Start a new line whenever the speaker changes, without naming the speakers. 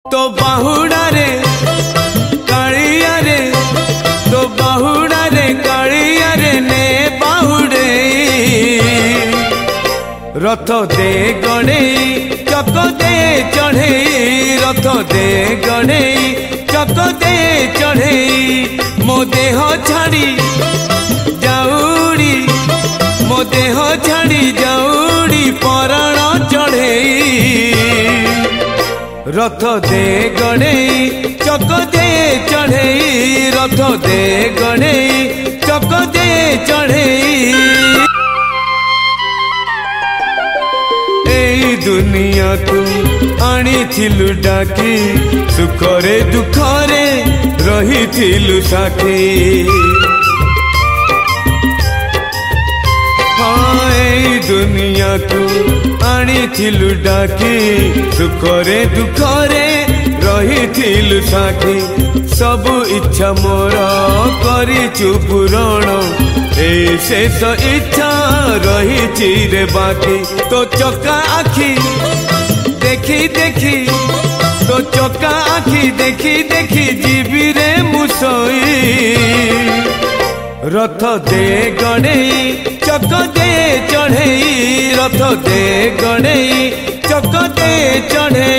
तो बाहुड़ा रे कालिया रे, तो बाहुड़ा रे कालिया रे ने बाहुड़े रथ दे गणे चक दे चढ़े, रथ दे गणे चक दे चढ़े, मो देह छाड़ी जाऊड़ी, मो देह छाड़ी जाऊड़ी पराण चढ़े रथ दे गणे चक दे चढ़े, रथ दे गणे चक दे चढ़े। एई दुनिया को आनी थिलु डाकी, सुखरे दुखरे रही थिलु साथी। हाँ एई दुनिया को आनी थिलु डाकी, सुखरे दुखरे रही थिलु साथी। सबु इच्छा मोर करिछु पूरण, ए शेष इच्छा रही चिरे बाकी। तो चका आखी देखी देखी, तो चका आखी देखी देखी जीवी रे मुसई रथ दे गणे चक दे चढ़े, रथ दे गणे चक दे चढ़े।